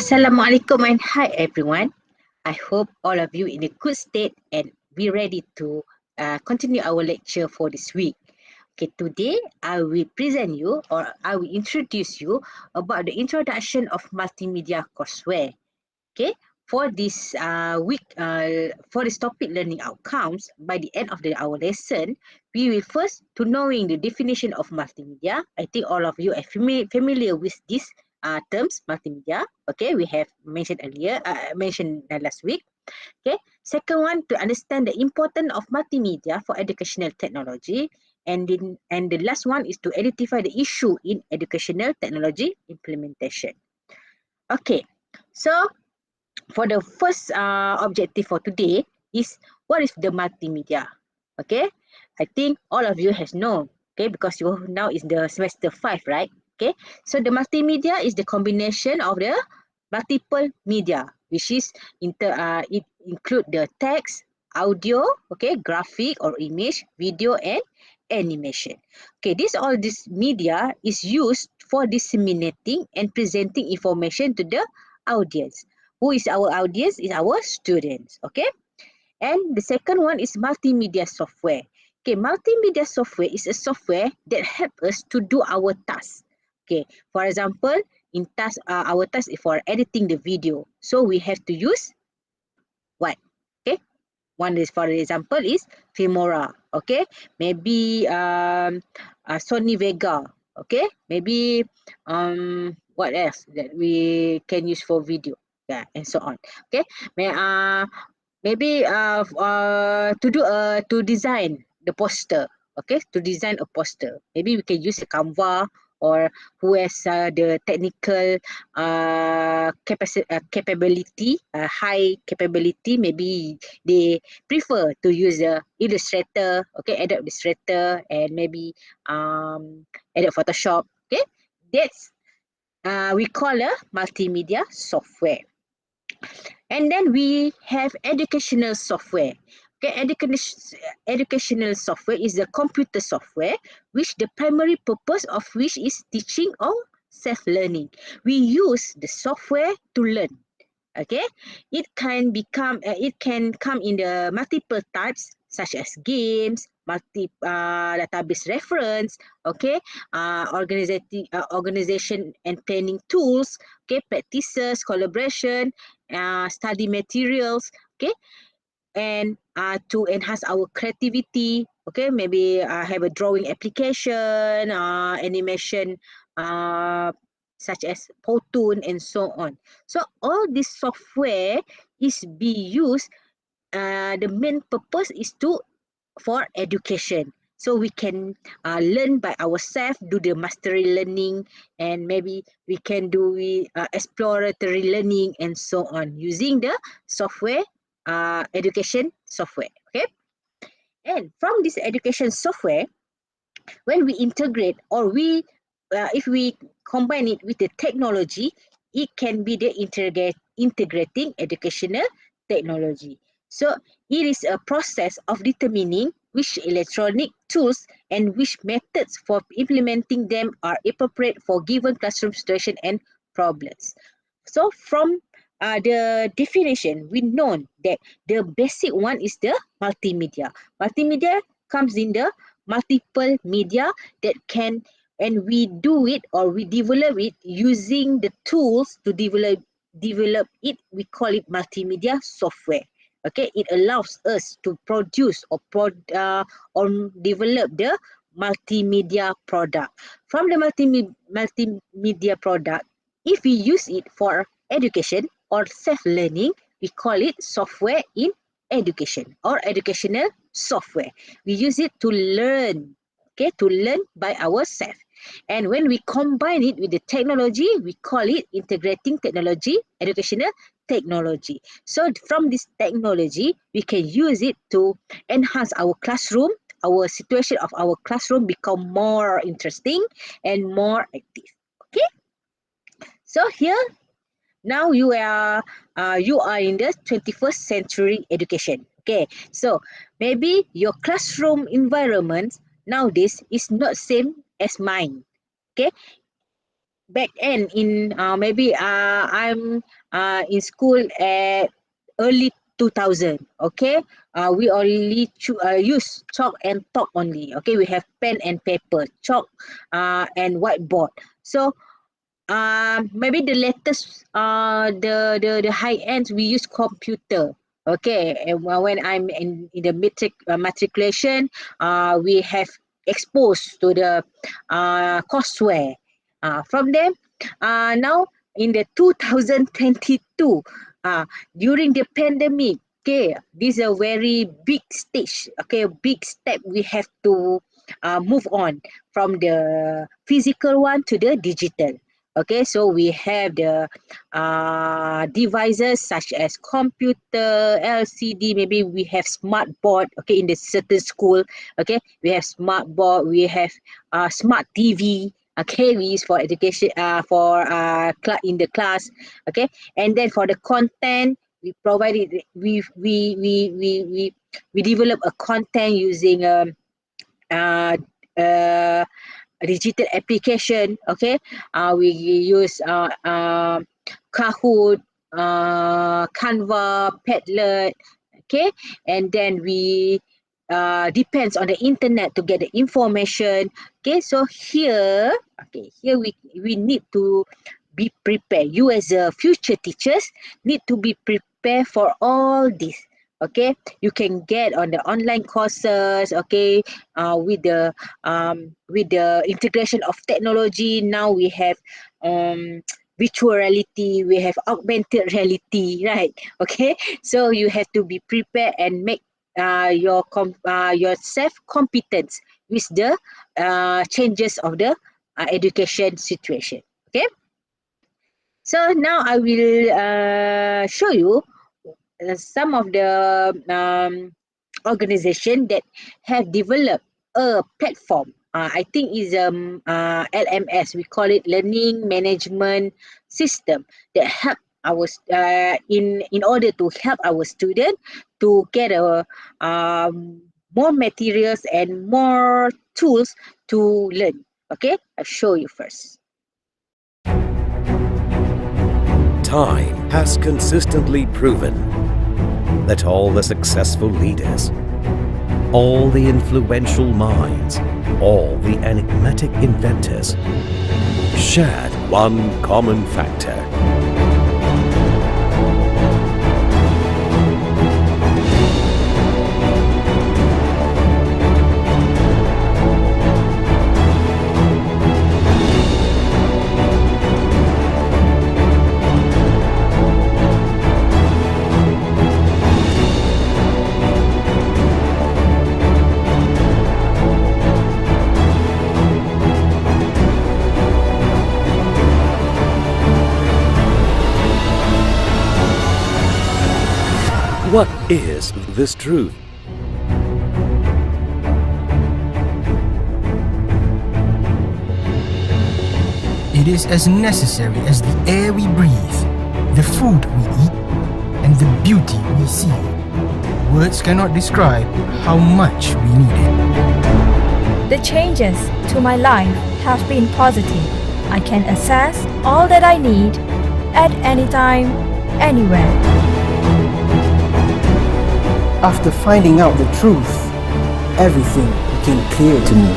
Assalamualaikum and hi everyone. I hope all of you in a good state and be ready to continue our lecture for this week. Okay, today I will present you or I will introduce you about the introduction of multimedia courseware. Okay, for this week, for this topic learning outcomes, by the end of our lesson, we will first to knowing the definition of multimedia. I think all of you are familiar with this terms multimedia. Okay, we have mentioned earlier, mentioned last week. Okay, second one to understand the importance of multimedia for educational technology, and the last one is to identify the issue in educational technology implementation. Okay, so for the first objective for today is what is the multimedia. Okay, I think all of you has known. Okay, because you now is the semester 5, right? Okay, so the multimedia is the combination of the multiple media, which is it include the text, audio, okay, graphic or image, video, and animation. Okay, this media is used for disseminating and presenting information to the audience. Who is our audience? Is our students. Okay, and the second one is multimedia software. Okay, multimedia software is a software that help us to do our task. Okay, for example, in task, our task is for editing the video. So we have to use what? Okay, one is for example is Filmora. Okay, maybe Sony Vega. Okay, maybe what else that we can use for video? Yeah, and so on. Okay, maybe to design the poster. Okay, to design a poster, maybe we can use a Canva, or who has the technical capability, high capability, maybe they prefer to use Illustrator, okay, Adobe Illustrator, and maybe Adobe Photoshop. Okay, that's we call a multimedia software. And then we have educational software. Okay, educational software is a computer software which the primary purpose of which is teaching or self-learning. We use the software to learn. Okay, it can come in the multiple types such as games, database reference, okay, organization and planning tools, okay, practices, collaboration, study materials, okay, and to enhance our creativity, okay, maybe have a drawing application, animation, such as Powtoon and so on. So all this software is be used, the main purpose is to for education. So we can learn by ourselves, do the mastery learning, and maybe we can do exploratory learning and so on using the software, education software. Okay, and from this education software, when we integrate or if we combine it with the technology, it can be the integrating educational technology. So it is a process of determining which electronic tools and which methods for implementing them are appropriate for given classroom situation and problems. So from the definition, we know that the basic one is the multimedia. Multimedia comes in the multiple media that can, and we do it or we develop it using the tools to develop it. We call it multimedia software. Okay, it allows us to produce or develop the multimedia product. From the multimedia product, if we use it for education or self-learning, we call it software in education or educational software. We use it to learn, okay, to learn by ourselves. And when we combine it with the technology, we call it integrating technology, educational technology. So from this technology, we can use it to enhance our classroom, our situation of our classroom become more interesting and more active. Okay, so here now you are in the 21st century education. Okay, so maybe your classroom environment nowadays is not same as mine. Okay, back end in maybe I'm in school at early 2000. Okay, we only use chalk and talk only. Okay, we have pen and paper, chalk and whiteboard. So maybe the latest the high ends we use computer. Okay, and when I'm in the matriculation, we have exposed to the courseware. From them, now in the 2022, during the pandemic, okay, this is a very big stage. Okay, big step we have to move on from the physical one to the digital. Okay, so we have the devices such as computer, LCD, maybe we have smart board, okay, in the certain school, okay, we have smart board, we have smart TV, okay, we use for education, in the class, okay, and then for the content, we provided, we develop a content using uh, uh, a digital application. Okay, we use Kahoot, Canva, Padlet. Okay, and then we depends on the internet to get the information. Okay, so here we need to be prepared. You as a future teachers need to be prepared for all this. Okay, you can get on the online courses. Okay, with the integration of technology, now we have um virtual reality, we have augmented reality, right? Okay, so you have to be prepared and make your self competence with the changes of the education situation. Okay, so now I will show you some of the organization that have developed a platform. I think is LMS. We call it Learning Management System that help in order to help our student to get more materials and more tools to learn. Okay, I'll show you first. Time has consistently proven that all the successful leaders, all the influential minds, all the enigmatic inventors shared one common factor. What is this truth? It is as necessary as the air we breathe, the food we eat, and the beauty we see. Words cannot describe how much we need it. The changes to my life have been positive. I can access all that I need at any time, anywhere. After finding out the truth, everything became clear to me.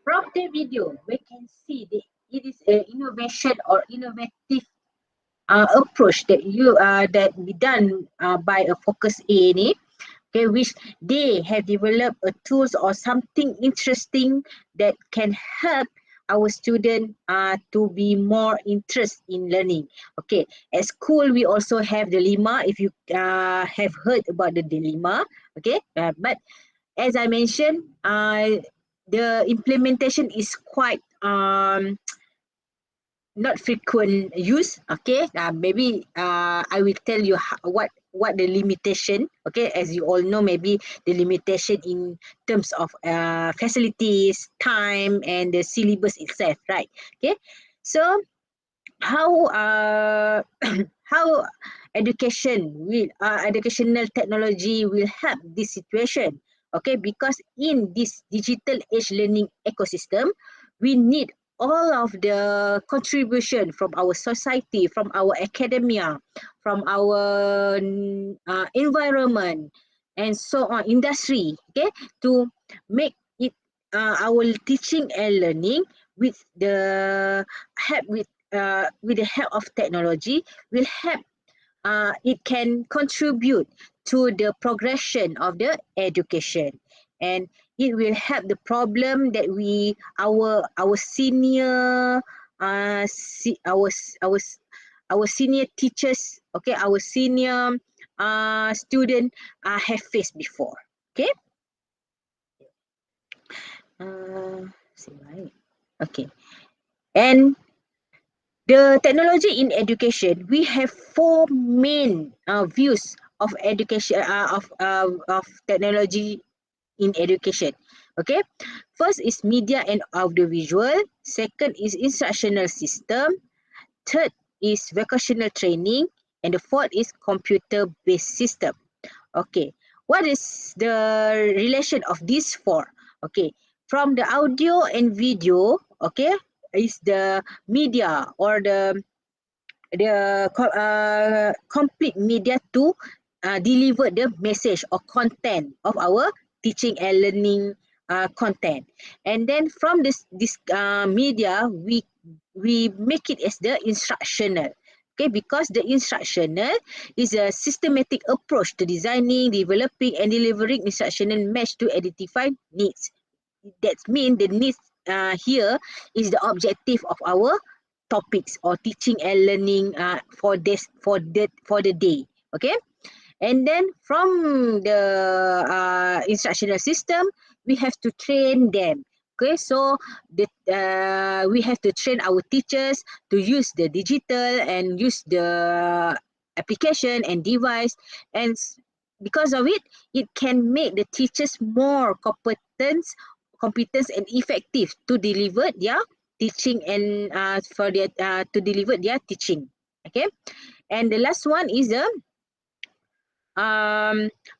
From the video, we can see it is an innovation or innovative approach that be done by a focus A&E, okay, which they have developed a tools or something interesting that can help our student to be more interested in learning. Okay, at school we also have the lima. If you have heard about the dilemma, okay, but as I mentioned, the implementation is quite not frequent use. Okay, maybe I will tell you what the limitation. Okay, as you all know, maybe the limitation in terms of facilities, time, and the syllabus itself, right? Okay, so how how educational technology will help this situation. Okay, because in this digital age learning ecosystem, we need all of the contribution from our society, from our academia, from our environment, and so on, industry, okay, to make it our teaching and learning with the help with the help of technology will help, it can contribute to the progression of the education, and it will help the problem that our senior our senior teachers, okay, our senior student have faced before. Okay, say right. Okay, and the technology in education, we have four main views of education of technology in education. Okay, first is media and audiovisual. Second is instructional system. Third is vocational training, and the fourth is computer-based system. Okay, what is the relation of these four? Okay, from the audio and video, okay, is the media or the complete media to deliver the message or content of our teaching and learning content. And then from this media, we make it as the instructional. Okay, because the instructional is a systematic approach to designing, developing, and delivering instructional mesh to identify needs. That means the needs here is the objective of our topics or teaching and learning for the day. Okay, and then from the instructional system, we have to train them. Okay, so we have to train our teachers to use the digital and use the application and device, and because of it, it can make the teachers more competent and effective to deliver their teaching and to deliver their teaching. Okay, and the last one is the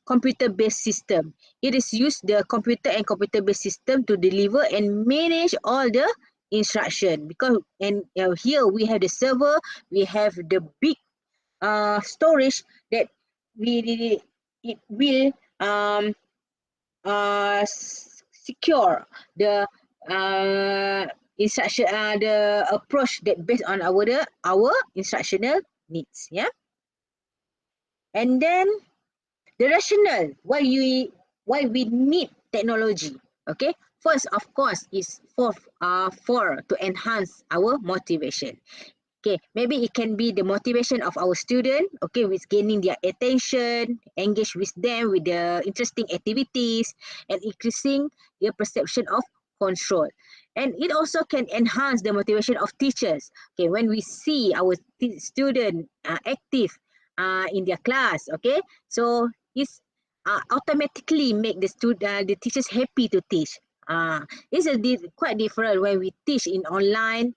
computer-based system. It is used the computer and computer-based system to deliver and manage all the instruction, because and here we have the server, we have the big storage that it will secure the instruction, the approach that based on our instructional needs. Yeah, and then the rationale why we need technology. Okay, first of course is for to enhance our motivation. Okay, maybe it can be the motivation of our student, okay, with gaining their attention, engage with them with the interesting activities, and increasing their perception of control. And it also can enhance the motivation of teachers. Okay, when we see our student active in their class, okay, so it's automatically make the teachers happy to teach. It's quite different when we teach in online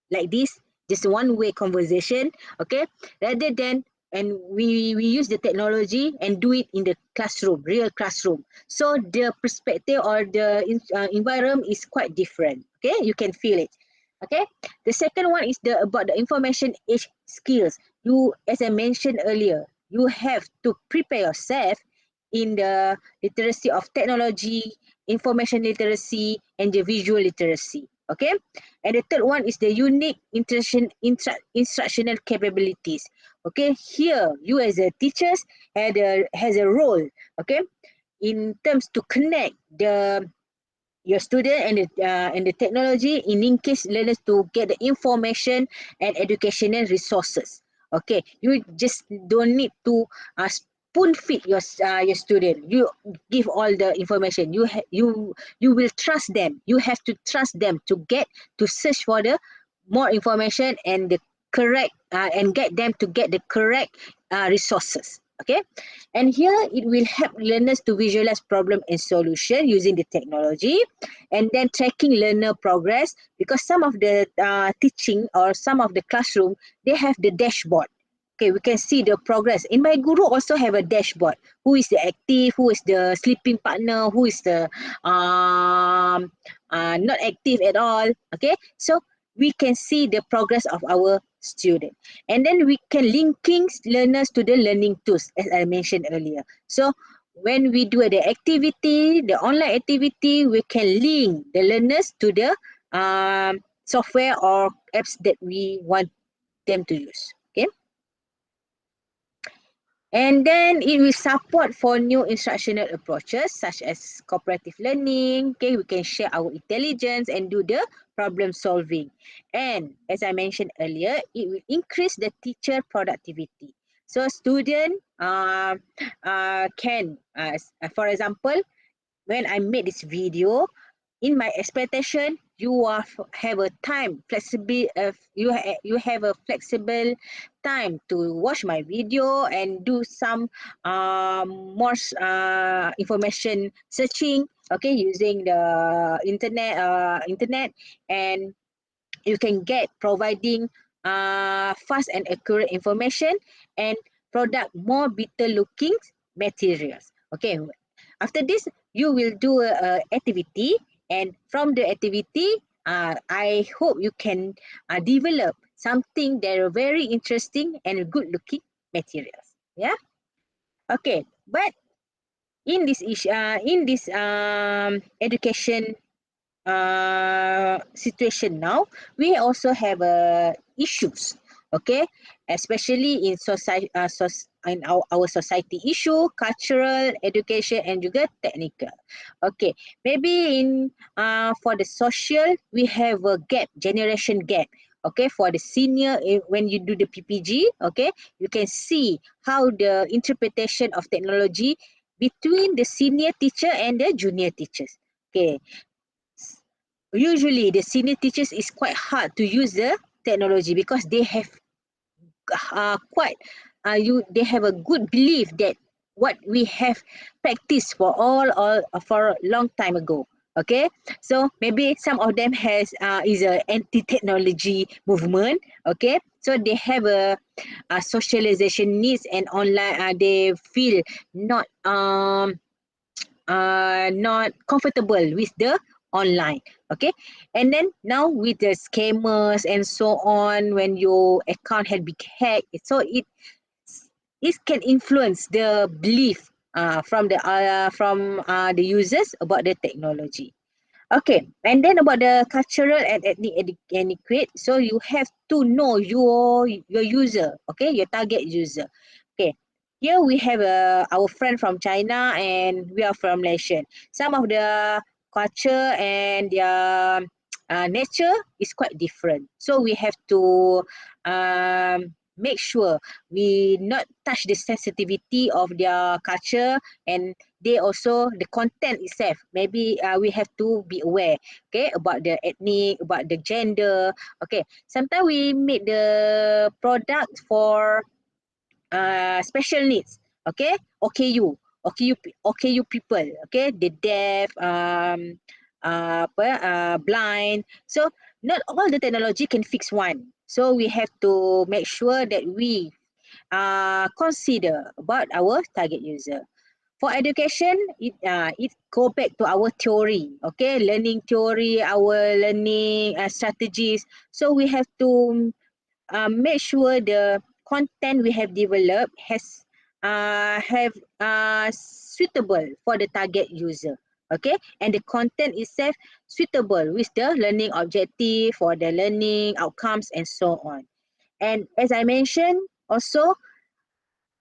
like this, just one way conversation, okay, rather than and we use the technology and do it in the classroom, real classroom, so the perspective or the environment is quite different. Okay, you can feel it. Okay, the second one is about the information age skills. You, as I mentioned earlier, you have to prepare yourself in the literacy of technology, information literacy, and the visual literacy. Okay, and the third one is the unique instructional capabilities. Okay, here you as a teachers has a role. Okay, in terms to connect your student and the technology in linkage learners to get the information and educational resources. Okay, you just don't need to spoon feed your student. You give all the information. You will trust them. You have to trust them to search for the more information and the correct and get them to get the correct resources. Okay, and here it will help learners to visualize problem and solution using the technology, and then tracking learner progress, because some of the teaching or some of the classroom, they have the dashboard. Okay, we can see the progress. In my guru also have a dashboard. Who is the active, who is the sleeping partner, who is the not active at all. Okay, so we can see the progress of our student, and then we can linking learners to the learning tools as I mentioned earlier. So when we do the activity, the online activity, we can link the learners to the software or apps that we want them to use. Okay, and then it will support for new instructional approaches such as cooperative learning. Okay, we can share our intelligence and do the problem solving. And as I mentioned earlier, it will increase the teacher productivity. So student can, for example, when I made this video, in my expectation, have a time flexible. You have a flexible time to watch my video and do some more information searching. Okay, using the internet, and you can get providing fast and accurate information and product more better looking materials. Okay, after this you will do a activity, and from the activity I hope you can develop something that are very interesting and good looking materials. Yeah, okay, but in this education situation now, we also have issues. Okay, especially in society, in our society issue, cultural, education, and juga technical. Okay, maybe in for the social, we have a gap, generation gap. Okay, for the senior, when you do the PPG, okay, you can see how the interpretation of technology between the senior teacher and the junior teachers. Okay, usually the senior teachers is quite hard to use the technology because they have they have a good belief that what we have practiced for for a long time ago. Okay, so maybe some of them is a anti-technology movement. Okay, so they have a socialization needs, and online they feel not not comfortable with the online. Okay, and then now with the scammers and so on, when your account had been hacked, so it can influence the belief from the users about the technology. Okay, and then about the cultural and ethnic etiquette. So you have to know your user, okay, your target user. Okay, here we have our friend from China and we are from Malaysia. Some of the culture and their nature is quite different. So we have to make sure we not touch the sensitivity of their culture, and they also the content itself. Maybe we have to be aware, okay, about the ethnic, about the gender. Okay, sometimes we make the product for special needs. Okay, OKU people. Okay, the deaf, blind. So not all the technology can fix one. So we have to make sure that we consider about our target user. For education, it go back to our theory, okay, learning theory, our learning strategies. So we have to make sure the content we have developed have suitable for the target user. Okay, and the content itself suitable with the learning objective for the learning outcomes and so on. And as I mentioned, also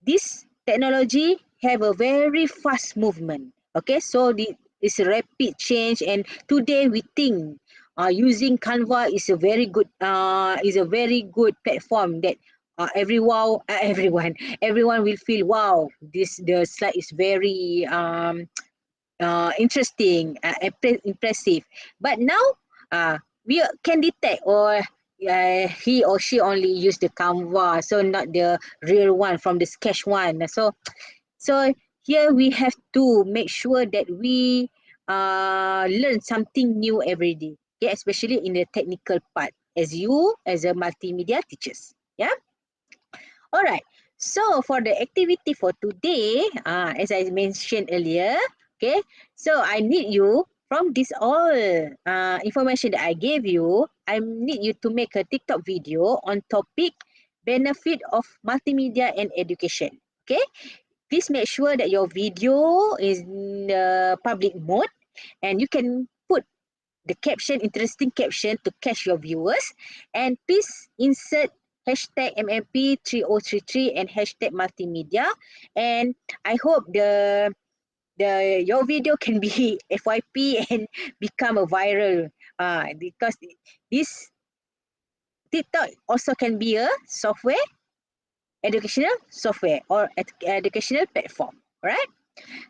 this technology have a very fast movement. Okay, so it's a rapid change, and today we think using Canva is a very good platform that everyone will feel wow, the slide is very interesting, impressive. But now we can detect, or he or she only use the Canva, so not the real one from the sketch one. So here we have to make sure that we learn something new every day. Okay, especially in the technical part as a multimedia teachers. Yeah. All right. So for the activity for today, as I mentioned earlier, okay, so I need you from this all information that I gave you, I need you to make a TikTok video on topic benefit of multimedia and education. Okay, please make sure that your video is in the public mode and you can put the caption, interesting caption to catch your viewers. And please insert hashtag MMP3033 and hashtag multimedia. And I hope your video can be FYP and become a viral, because this TikTok also can be a educational software or educational platform. Right?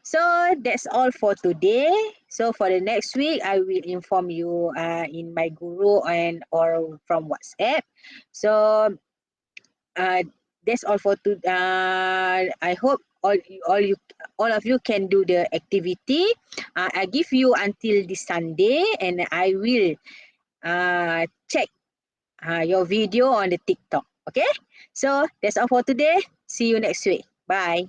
So that's all for today. So for the next week, I will inform you in my guru or from WhatsApp. So uh, that's all for today. I hope all of you can do the activity. I give you until this Sunday, and I will check your video on the TikTok. Okay. So that's all for today. See you next week. Bye.